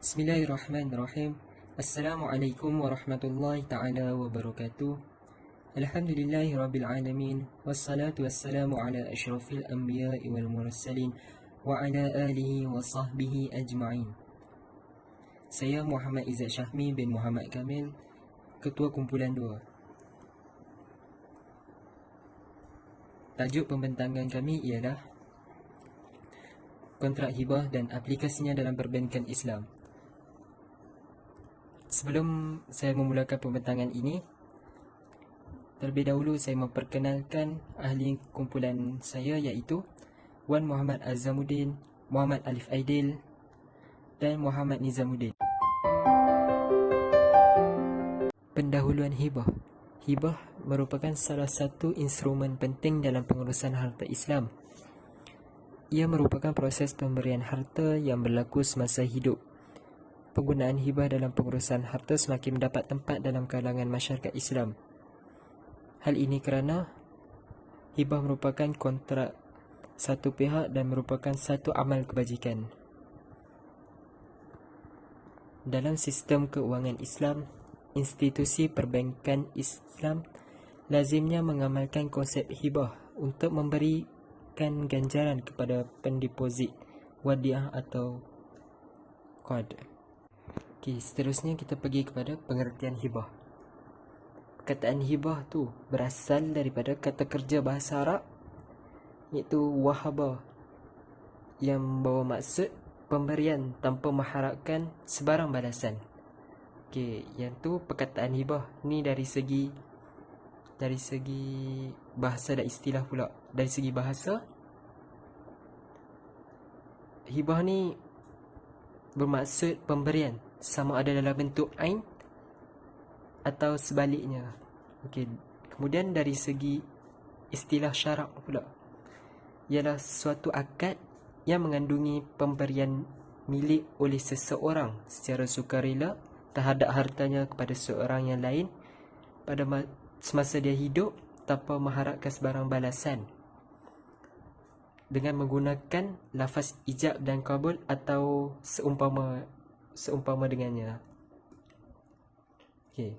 Bismillahirrahmanirrahim. Assalamualaikum warahmatullahi ta'ala wabarakatuh. Alhamdulillahi rabbil alamin. Wassalatu wassalamu ala ashrafil anbiya'i wal mursalin wa ala alihi wa sahbihi ajma'in. Saya Muhammad Izzat Syahmi bin Muhammad Kamil, Ketua Kumpulan 2. Tajuk pembentangan kami ialah kontrak hibah dan aplikasinya dalam perbankan Islam. Sebelum saya memulakan pembentangan ini, terlebih dahulu saya memperkenalkan ahli kumpulan saya, iaitu Wan Muhammad Azamuddin, Muhammad Alif Aidil dan Muhammad Nizamuddin. Pendahuluan hibah. Hibah merupakan salah satu instrumen penting dalam pengurusan harta Islam. Ia merupakan proses pemberian harta yang berlaku semasa hidup. Penggunaan hibah dalam pengurusan harta semakin mendapat tempat dalam kalangan masyarakat Islam. Hal ini kerana hibah merupakan kontrak satu pihak dan merupakan satu amal kebajikan. Dalam sistem keuangan Islam, institusi perbankan Islam lazimnya mengamalkan konsep hibah untuk memberikan ganjaran kepada pendeposit wadiah atau qard. Okey, seterusnya kita pergi kepada pengertian hibah. Perkataan hibah tu berasal daripada kata kerja bahasa Arab, iaitu wahaba, yang membawa maksud pemberian tanpa mengharapkan sebarang balasan. Okey, yang tu perkataan hibah ni dari segi bahasa dan istilah pula. Dari segi bahasa, hibah ni bermaksud pemberian, sama ada dalam bentuk ain atau sebaliknya. Okey, kemudian dari segi istilah syarak pula, ialah suatu akad yang mengandungi pemberian milik oleh seseorang secara sukarela terhadap hartanya kepada seorang yang lain pada semasa dia hidup tanpa mengharapkan sebarang balasan, dengan menggunakan lafaz ijab dan kabul atau seumpama dengannya. Okey.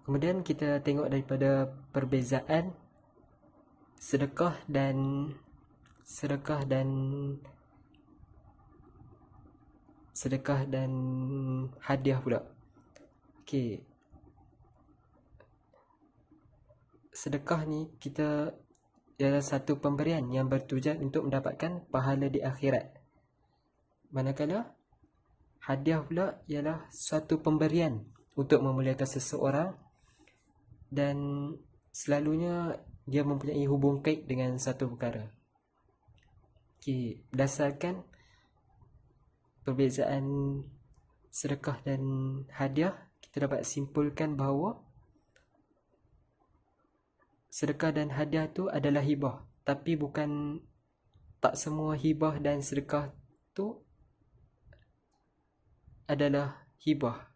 Kemudian kita tengok daripada perbezaan sedekah dan hadiah pula. Okey. Sedekah ni ialah satu pemberian yang bertujuan untuk mendapatkan pahala di akhirat. Manakala hadiah pula ialah suatu pemberian untuk memuliakan seseorang dan selalunya dia mempunyai hubung kait dengan satu perkara. Okey, berdasarkan perbezaan sedekah dan hadiah, kita dapat simpulkan bahawa sedekah dan hadiah tu adalah hibah, tapi tak semua hibah dan sedekah tu adalah hibah.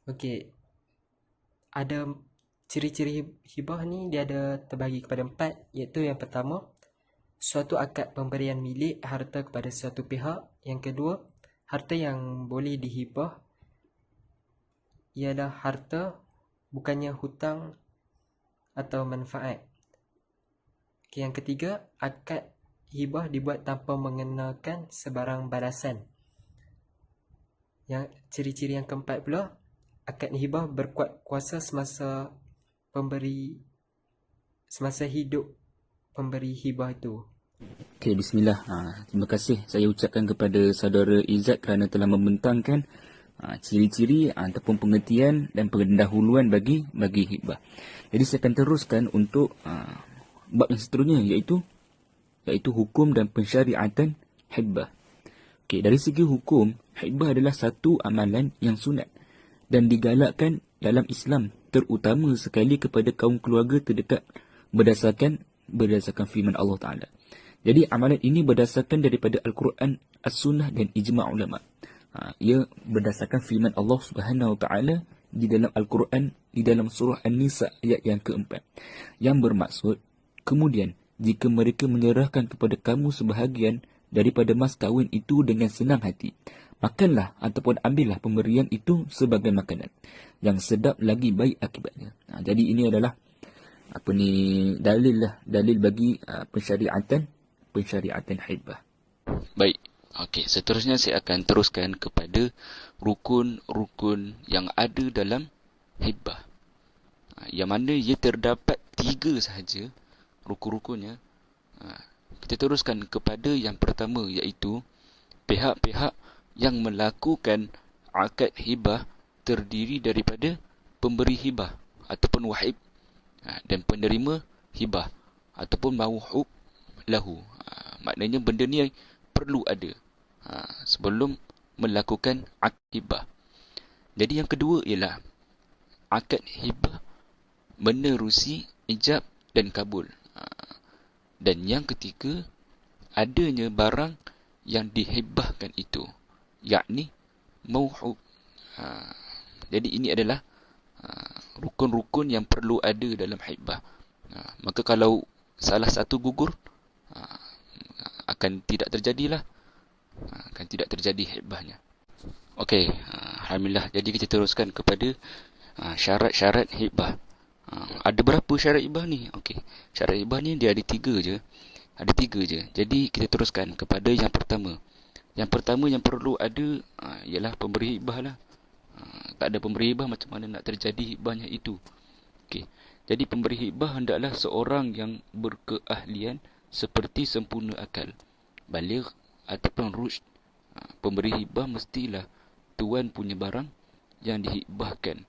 Okey, ada ciri-ciri hibah ni, dia ada terbagi kepada 4, iaitu yang pertama, suatu akad pemberian milik harta kepada suatu pihak. Yang kedua, harta yang boleh dihibah ialah harta, bukannya hutang atau manfaat. Okay, yang ketiga, akad hibah dibuat tanpa mengenakan sebarang balasan. Yang ciri-ciri yang keempat pula, akad hibah berkuat kuasa semasa hidup pemberi hibah itu. Okey, bismillah. Terima kasih saya ucapkan kepada saudara Izzat kerana telah membentangkan ciri-ciri ataupun pengertian dan pendahuluan bagi hibah. Jadi saya akan teruskan untuk bab yang seterusnya, iaitu hukum dan pensyariatan hibah. Okey, dari segi hukum, hibah adalah satu amalan yang sunat dan digalakkan dalam Islam, terutama sekali kepada kaum keluarga terdekat berdasarkan firman Allah Taala. Jadi amalan ini berdasarkan daripada Al-Quran, As-Sunnah dan ijma' ulama. Ia berdasarkan firman Allah Subhanahu Wa Taala di dalam Al-Quran, di dalam surah An-Nisa ayat yang keempat, yang bermaksud, kemudian jika mereka menyerahkan kepada kamu sebahagian daripada mas kahwin itu dengan senang hati. Makanlah ataupun ambillah pemberian itu sebagai makanan. Yang sedap lagi baik akibatnya. Jadi ini adalah dalil bagi pensyariatan hibah. Baik. Okey, seterusnya saya akan teruskan kepada rukun-rukun yang ada dalam hibah. Yang mana ia terdapat 3 sahaja rukun-rukunnya. Kita teruskan kepada yang pertama, iaitu pihak-pihak yang melakukan akad hibah terdiri daripada pemberi hibah ataupun wahib dan penerima hibah ataupun mauhub lahu. Maknanya benda ni perlu ada sebelum melakukan akad hibah. Jadi yang kedua ialah akad hibah menerusi ijab dan kabul. Dan yang ketiga, adanya barang yang dihibahkan itu, yakni mauhub. Jadi ini adalah rukun-rukun yang perlu ada dalam hibah. Maka kalau salah satu gugur, akan tidak terjadilah, akan tidak terjadi hibahnya. Okey, alhamdulillah. Jadi kita teruskan kepada syarat-syarat hibah. Ada berapa syarat hibah ni? Okey, syarat hibah ni dia ada 3 je. Ada 3 je. Jadi kita teruskan kepada yang pertama. Yang pertama yang perlu ada ialah pemberi hibah lah. Tak ada pemberi hibah, macam mana nak terjadi hibahnya itu? Okey. Jadi pemberi hibah hendaklah seorang yang berkeahlian seperti sempurna akal, baligh ataupun rushd. Pemberi hibah mestilah tuan punya barang yang dihibahkan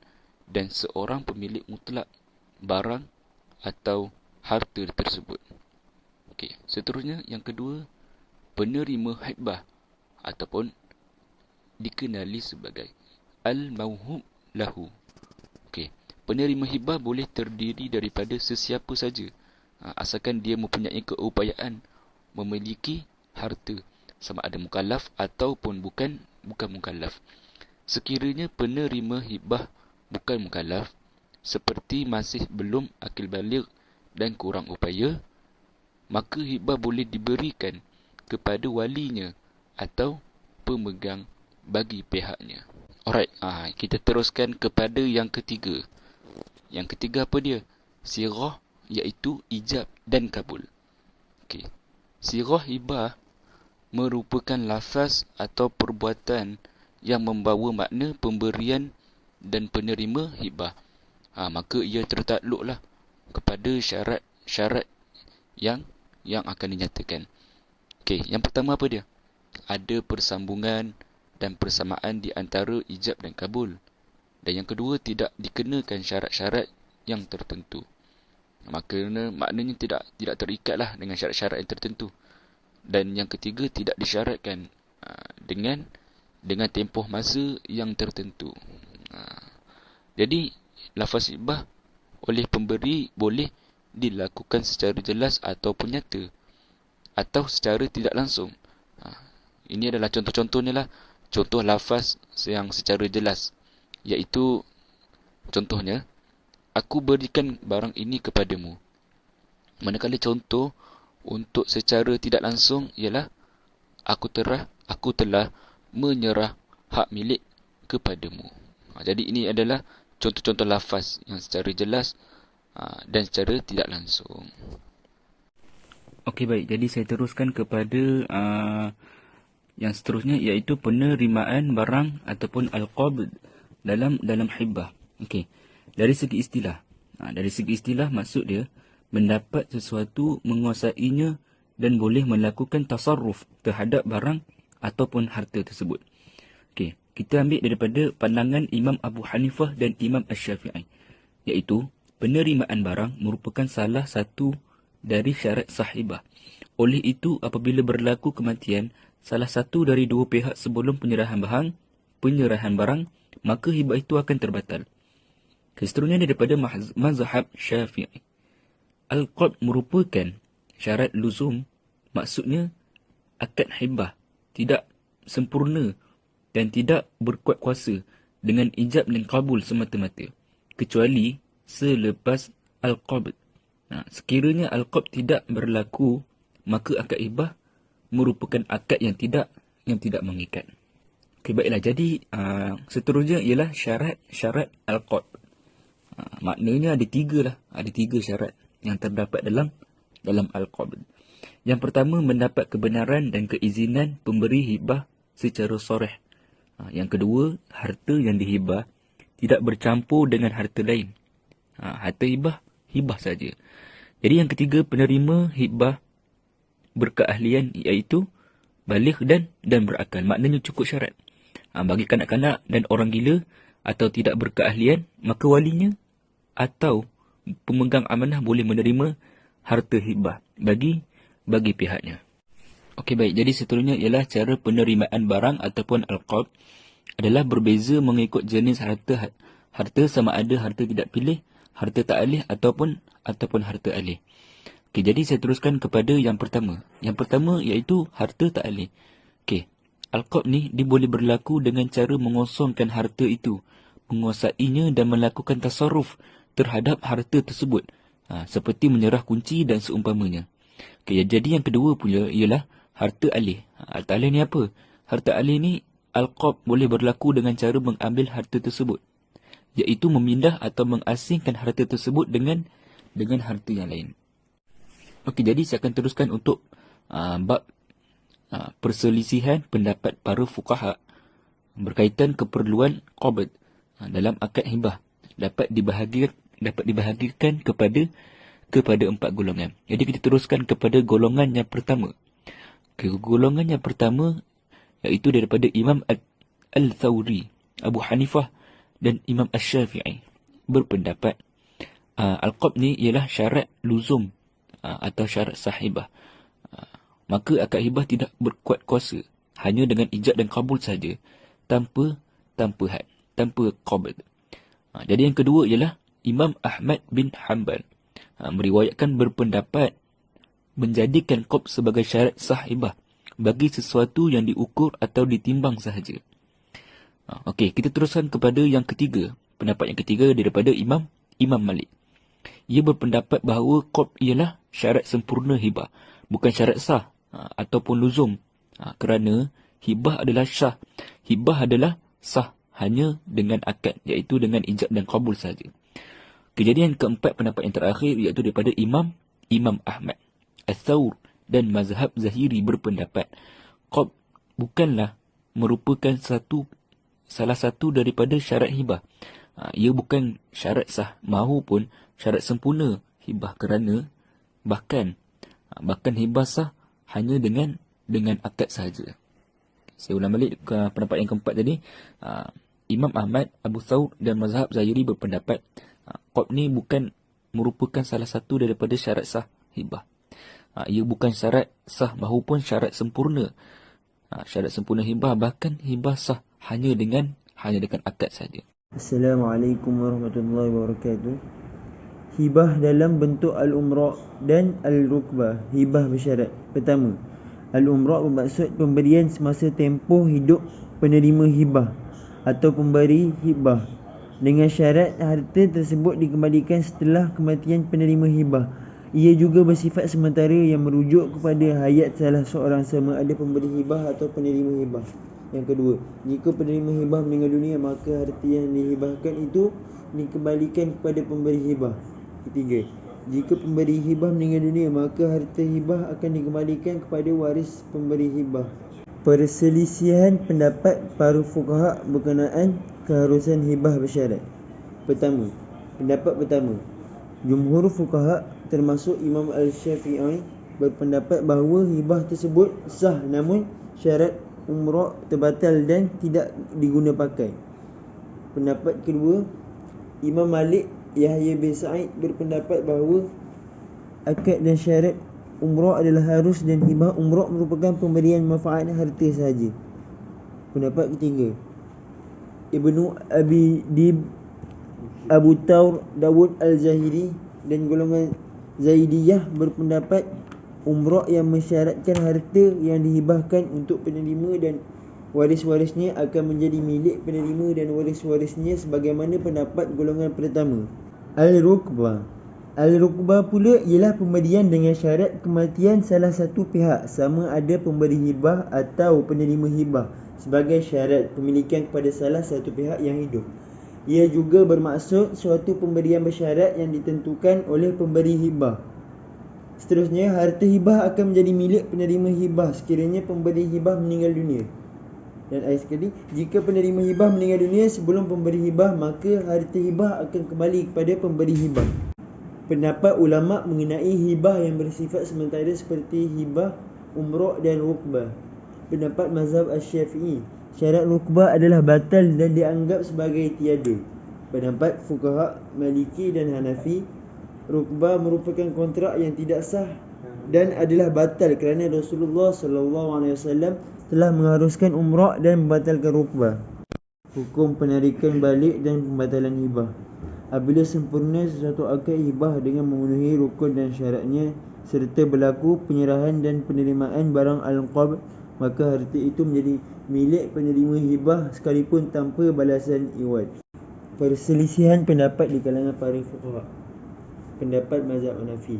dan seorang pemilik mutlak barang atau harta tersebut. Okey, seterusnya yang kedua, penerima hibah ataupun dikenali sebagai al-mauhub lahu. Okey, penerima hibah boleh terdiri daripada sesiapa saja, asalkan dia mempunyai keupayaan memiliki harta, sama ada mukallaf ataupun bukan mukallaf. Sekiranya penerima hibah bukan mukallaf, seperti masih belum akil baligh dan kurang upaya, maka hibah boleh diberikan kepada walinya atau pemegang bagi pihaknya. Alright, kita teruskan kepada yang ketiga. Yang ketiga apa dia? Sirah, iaitu ijab dan kabul. Okey. Sirah hibah merupakan lafaz atau perbuatan yang membawa makna pemberian dan penerima hibah. Maka ia tertakluklah kepada syarat-syarat yang akan dinyatakan. Okey, yang pertama apa dia? Ada persambungan dan persamaan di antara ijab dan kabul. Dan yang kedua, tidak dikenakan syarat-syarat yang tertentu. Maknanya tidak terikatlah dengan syarat-syarat yang tertentu. Dan yang ketiga, tidak disyaratkan dengan tempoh masa yang tertentu. Jadi lafaz hibah oleh pemberi boleh dilakukan secara jelas ataupun nyata, atau secara tidak langsung. Ini adalah contoh-contohnya lah. Contoh lafaz yang secara jelas, iaitu contohnya, aku berikan barang ini kepadamu. Manakala contoh untuk secara tidak langsung ialah aku telah menyerah hak milik kepadamu. Jadi ini adalah contoh-contoh lafaz yang secara jelas dan secara tidak langsung. Okey, baik. Jadi saya teruskan kepada yang seterusnya, iaitu penerimaan barang ataupun al-qabd dalam hibah. Okey. Dari segi istilah, maksud dia mendapat sesuatu, menguasainya dan boleh melakukan tasarruf terhadap barang ataupun harta tersebut. Okey, kita ambil daripada pandangan Imam Abu Hanifah dan Imam Asy-Syafi'i, iaitu penerimaan barang merupakan salah satu dari syarat sahibah. Oleh itu, apabila berlaku kematian salah satu dari dua pihak sebelum penyerahan barang, maka hibah itu akan terbatal. Seterusnya daripada mazhab Syafi'i, al-qabd merupakan syarat luzum. Maksudnya akad hibah tidak sempurna dan tidak berkuat kuasa dengan ijab dan kabul semata-mata, kecuali selepas al-qabd. Sekiranya al-qabd tidak berlaku, maka akad hibah merupakan akad yang tidak mengikat. Okey, baiklah. Jadi seterusnya ialah syarat al-qad. Maknanya ada tiga syarat yang terdapat dalam al-qad. Yang pertama, mendapat kebenaran dan keizinan pemberi hibah secara soreh. Yang kedua, harta yang dihibah tidak bercampur dengan harta lain. Harta hibah saja. Jadi yang ketiga, penerima hibah berkeahlian, iaitu baligh dan berakal. Maknanya cukup syarat. Bagi kanak-kanak dan orang gila atau tidak berkeahlian, maka walinya atau pemegang amanah boleh menerima harta hibah bagi pihaknya. Okey, baik. Jadi seterusnya ialah cara penerimaan barang ataupun al-qad adalah berbeza mengikut jenis harta sama ada harta tidak pilih, harta tak alih ataupun harta alih. Okey, jadi saya teruskan kepada yang pertama. Yang pertama iaitu harta tak alih. Okey, al-qad ni dia boleh berlaku dengan cara mengosongkan harta itu, menguasainya dan melakukan tasarruf terhadap harta tersebut. Seperti menyerah kunci dan seumpamanya. Okey, jadi yang kedua pula ialah harta alih. Harta alih ni apa? Harta alih ni al-qad boleh berlaku dengan cara mengambil harta tersebut, iaitu memindah atau mengasingkan harta tersebut dengan harta yang lain. Okey, jadi saya akan teruskan untuk bab perselisihan pendapat para fuqaha berkaitan keperluan qabd dalam akad hibah. Dapat dibahagikan kepada 4 golongan. Jadi kita teruskan kepada golongan yang pertama. Golongan yang pertama iaitu daripada Imam Al-Thawri, Abu Hanifah dan Imam Ash-Shafi'i berpendapat al-qad ni ialah syarat luzum atau syarat sahibah. Maka akad hibah tidak berkuat kuasa, hanya dengan ijab dan kabul saja, tanpa had, tanpa qabd. Jadi yang kedua ialah Imam Ahmad bin Hanbal meriwayatkan berpendapat menjadikan qabd sebagai syarat sahibah bagi sesuatu yang diukur atau ditimbang sahaja. Okey, kita teruskan kepada yang ketiga. Pendapat yang ketiga daripada Imam Malik. Ia berpendapat bahawa qabd ialah syarat sempurna hibah, bukan syarat sah ataupun luzum. Kerana hibah adalah sah hanya dengan akad, iaitu dengan ijab dan kabul saja. Kejadian keempat, pendapat yang terakhir, iaitu daripada Imam Ahmad, Al-Thawr dan mazhab Zahiri berpendapat qabd bukanlah merupakan salah satu daripada syarat hibah. Ia bukan syarat sah mahupun syarat sempurna hibah, kerana bahkan hibah sah hanya dengan akad sahaja. Saya ulang balik pendapat yang keempat tadi. Imam Ahmad, Abu Thawr dan mazhab Zahiri berpendapat qabd ni bukan merupakan salah satu daripada syarat sah hibah. Ia bukan syarat sah mahupun syarat sempurna. Syarat sempurna hibah, bahkan hibah sah hanya dengan akad saja. Assalamualaikum warahmatullahi wabarakatuh. Hibah dalam bentuk al-umra' dan al-rukbah. Hibah bersyarat. Pertama, al-umra' bermaksud pemberian semasa tempoh hidup penerima hibah atau pemberi hibah, dengan syarat harta tersebut dikembalikan setelah kematian penerima hibah. Ia juga bersifat sementara yang merujuk kepada hayat salah seorang, sama ada pemberi hibah atau penerima hibah. Yang kedua, jika penerima hibah meninggal dunia, maka harta yang dihibahkan itu dikembalikan kepada pemberi hibah. Ketiga, jika pemberi hibah meninggal dunia, maka harta hibah akan dikembalikan kepada waris pemberi hibah. Perselisihan pendapat para fuqaha berkenaan keharusan hibah bersyarat. Pertama, pendapat pertama, jumhur fuqaha termasuk Imam Al-Syafi'i berpendapat bahawa hibah tersebut sah, namun syarat umrah terbatal dan tidak diguna pakai. Pendapat kedua, Imam Malik, Yahya bin Sa'id berpendapat bahawa akad dan syarat umrah adalah harus dan hibah umrah merupakan pemberian manfaat harta sahaja. Pendapat ketiga, Ibnu Abi Dib, Abu Thawr, Dawud Al-Zahiri dan golongan Zaidiyah berpendapat umrah yang mensyaratkan harta yang dihibahkan untuk penerima dan waris-warisnya akan menjadi milik penerima dan waris-warisnya, sebagaimana pendapat golongan pertama. Al-Rukbah Al-rukbah pula ialah pemberian dengan syarat kematian salah satu pihak, sama ada pemberi hibah atau penerima hibah, sebagai syarat pemilikan kepada salah satu pihak yang hidup. Ia juga bermaksud suatu pemberian bersyarat yang ditentukan oleh pemberi hibah. Seterusnya, harta hibah akan menjadi milik penerima hibah sekiranya pemberi hibah meninggal dunia. Dan akhir sekali, jika penerima hibah meninggal dunia sebelum pemberi hibah, maka harta hibah akan kembali kepada pemberi hibah. Pendapat ulama mengenai hibah yang bersifat sementara seperti hibah, umrah dan rukbah. Pendapat mazhab Asy-Syafi'i, syarat rukbah adalah batal dan dianggap sebagai tiada. Pendapat fuqaha Maliki dan Hanafi, rukbah merupakan kontrak yang tidak sah dan adalah batal kerana Rasulullah SAW telah mengharuskan umrah dan membatalkan rukbah. Hukum penarikan balik dan pembatalan hibah. Apabila sempurna sesuatu akad hibah dengan memenuhi rukun dan syaratnya serta berlaku penyerahan dan penerimaan barang al-qab, maka harta itu menjadi milik penerima hibah sekalipun tanpa balasan iwad. Perselisihan pendapat di kalangan para fuqaha. Pendapat mazhab Hanafi,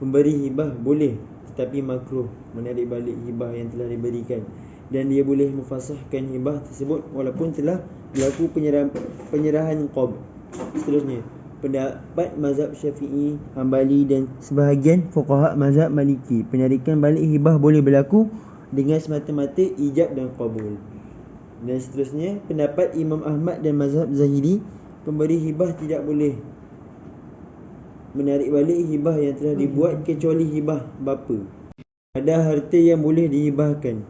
pemberi hibah boleh tetapi makruh menarik balik hibah yang telah diberikan, dan dia boleh mufasahkan hibah tersebut walaupun telah berlaku penyerahan qab. Seterusnya, pendapat mazhab Syafi'i, Hambali dan sebahagian fuqaha mazhab Maliki, penarikan balik hibah boleh berlaku dengan semata-mata ijab dan qabul. Dan seterusnya, pendapat Imam Ahmad dan mazhab Zahiri, pemberi hibah tidak boleh menarik balik hibah yang telah dibuat kecuali hibah bapa. Ada harta yang boleh dihibahkan.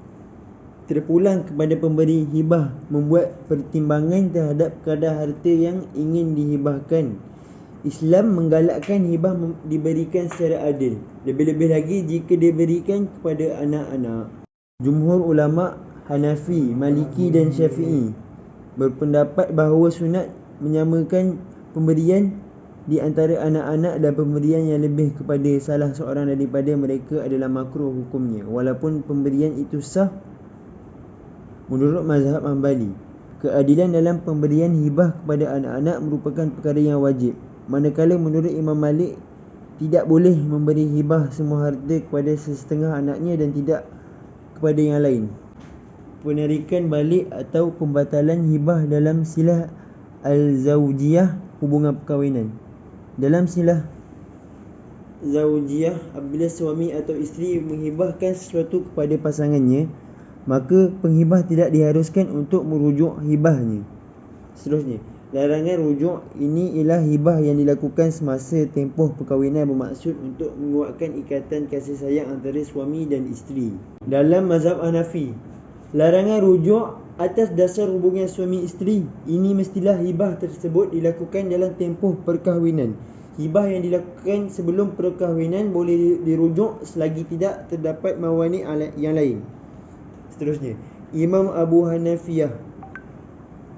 Terpulang kepada pemberi hibah membuat pertimbangan terhadap kadar harta yang ingin dihibahkan. Islam menggalakkan hibah diberikan secara adil, lebih-lebih lagi jika diberikan kepada anak-anak. Jumhur ulama Hanafi, Maliki dan Syafi'i berpendapat bahawa sunat menyamakan pemberian di antara anak-anak dan pemberian yang lebih kepada salah seorang daripada mereka adalah makruh hukumnya, walaupun pemberian itu sah. Menurut mazhab Hambali, keadilan dalam pemberian hibah kepada anak-anak merupakan perkara yang wajib, manakala menurut Imam Malik tidak boleh memberi hibah semua harta kepada sesetengah anaknya dan tidak kepada yang lain. Penarikan balik atau pembatalan hibah dalam silah al-zawjiyah, hubungan perkahwinan. Dalam silah zawjiyah, apabila suami atau isteri menghibahkan sesuatu kepada pasangannya, maka penghibah tidak diharuskan untuk merujuk hibahnya. Seterusnya, larangan rujuk ini ialah hibah yang dilakukan semasa tempoh perkahwinan bermaksud untuk menguatkan ikatan kasih sayang antara suami dan isteri. Dalam mazhab Hanafi, larangan rujuk atas dasar hubungan suami isteri ini mestilah hibah tersebut dilakukan dalam tempoh perkahwinan. Hibah yang dilakukan sebelum perkahwinan boleh dirujuk selagi tidak terdapat mawani yang lain. Seterusnya, Imam Abu Hanifah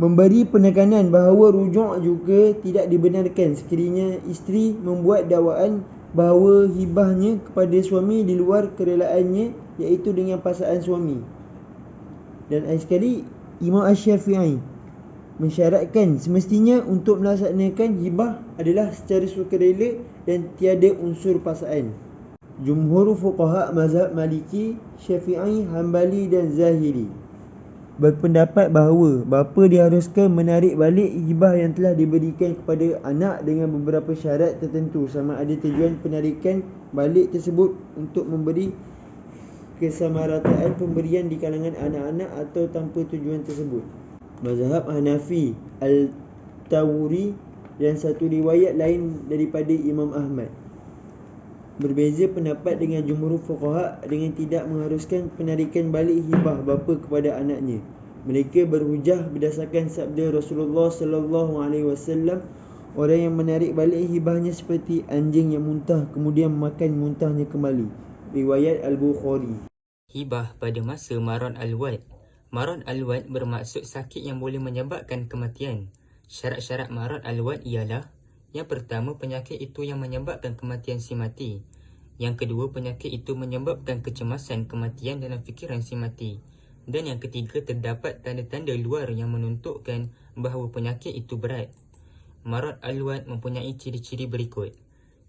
memberi penekanan bahawa rujuk juga tidak dibenarkan sekiranya isteri membuat dakwaan bahawa hibahnya kepada suami di luar kerelaannya, iaitu dengan pasangan suami. Dan akhir sekali, Imam Asy-Syafi'i mensyaratkan semestinya untuk melaksanakan hibah adalah secara sukarela dan tiada unsur paksaan. Jumhur fuqaha mazhab Maliki, Syafi'i, Hambali dan Zahiri berpendapat bahawa bapa diharuskan menarik balik hibah yang telah diberikan kepada anak dengan beberapa syarat tertentu, sama ada tujuan penarikan balik tersebut untuk memberi kesamarataan pemberian di kalangan anak-anak atau tanpa tujuan tersebut. Mazhab Hanafi, Al-Tawri dan satu riwayat lain daripada Imam Ahmad berbeza pendapat dengan jumhur fuqaha dengan tidak mengharuskan penarikan balik hibah bapa kepada anaknya. Mereka berhujah berdasarkan sabda Rasulullah SAW, orang yang menarik balik hibahnya seperti anjing yang muntah kemudian makan muntahnya kembali. Riwayat Al-Bukhari. Hibah pada masa maron al-wad. Maron al-wad bermaksud sakit yang boleh menyebabkan kematian. Syarat-syarat maron al-wad ialah: yang pertama, penyakit itu yang menyebabkan kematian si mati. Yang kedua, penyakit itu menyebabkan kecemasan kematian dalam fikiran si mati. Dan yang ketiga, terdapat tanda-tanda luar yang menunjukkan bahawa penyakit itu berat. Marad al-wad mempunyai ciri-ciri berikut.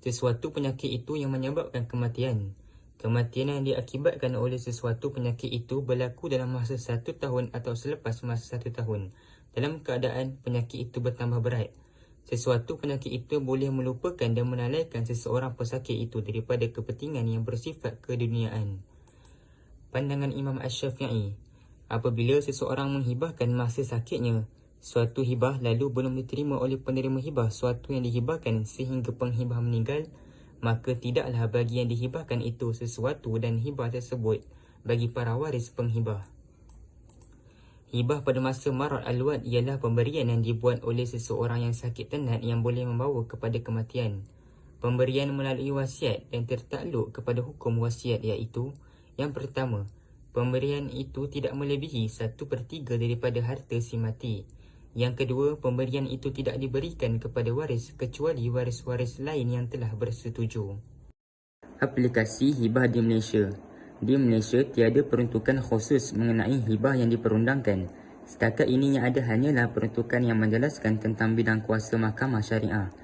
sesuatu penyakit itu yang menyebabkan kematian. Kematian yang diakibatkan oleh sesuatu penyakit itu berlaku dalam masa 1 tahun atau selepas masa 1 tahun dalam keadaan penyakit itu bertambah berat. Sesuatu penyakit itu boleh melupakan dan melalaikan seseorang pesakit itu daripada kepentingan yang bersifat keduniaan. Pandangan Imam Asy-Syafi'i, apabila seseorang menghibahkan masa sakitnya suatu hibah lalu belum diterima oleh penerima hibah suatu yang dihibahkan sehingga penghibah meninggal, maka tidaklah bagi yang dihibahkan itu sesuatu dan hibah tersebut bagi para waris penghibah. Hibah pada masa marad al-wad ialah pemberian yang dibuat oleh seseorang yang sakit tenat yang boleh membawa kepada kematian. Pemberian melalui wasiat dan tertakluk kepada hukum wasiat iaitu: yang pertama, pemberian itu tidak melebihi 1/3 daripada harta si mati. Yang kedua, pemberian itu tidak diberikan kepada waris kecuali waris-waris lain yang telah bersetuju. Aplikasi hibah di Malaysia. Di Malaysia tiada peruntukan khusus mengenai hibah yang diperundangkan. Setakat ini yang ada hanyalah peruntukan yang menjelaskan tentang bidang kuasa mahkamah syariah.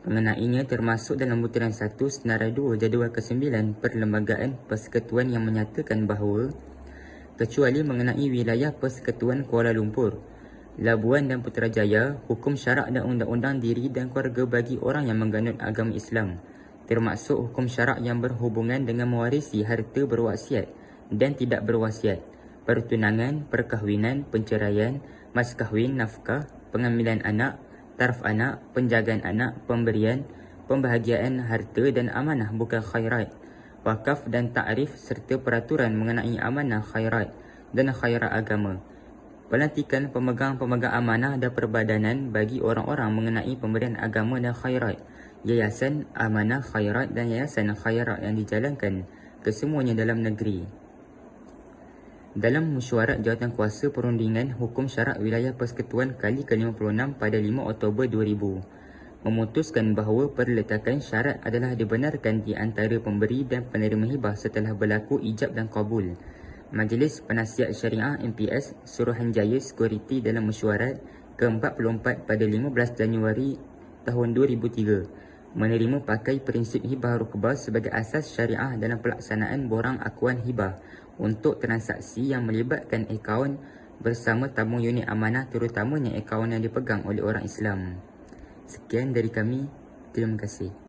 Mengenainya termasuk dalam butiran 1 senarai 2 jadual ke-9 Perlembagaan Persekutuan yang menyatakan bahawa kecuali mengenai wilayah Persekutuan Kuala Lumpur, Labuan dan Putrajaya, hukum syarak dan undang-undang diri dan keluarga bagi orang yang menganut agama Islam, termasuk hukum syarak yang berhubungan dengan mewarisi harta berwasiat dan tidak berwasiat, pertunangan, perkahwinan, penceraian, mas kahwin, nafkah, pengambilan anak, taraf anak, penjagaan anak, pemberian, pembahagiaan harta dan amanah bukan khairat, wakaf dan ta'rif serta peraturan mengenai amanah khairat dan khairat agama, pelantikan pemegang-pemegang amanah dan perbadanan bagi orang-orang mengenai pemberian agama dan khairat, yayasan amanah khairat dan yayasan khairat yang dijalankan kesemuanya dalam negeri. Dalam mesyuarat jawatankuasa perundingan hukum syarak wilayah Persekutuan kali ke-56 pada 5 Oktober 2000, memutuskan bahawa perletakan syarat adalah dibenarkan di antara pemberi dan penerima hibah setelah berlaku ijab dan kabul. Majlis Penasihat Syariah MPS Suruhanjaya Security dalam mesyuarat ke-44 pada 15 Januari tahun 2003 menerima pakai prinsip hibah rukbah sebagai asas syariah dalam pelaksanaan borang akuan hibah untuk transaksi yang melibatkan akaun bersama tabung unit amanah, terutamanya akaun yang dipegang oleh orang Islam. Sekian dari kami. Terima kasih.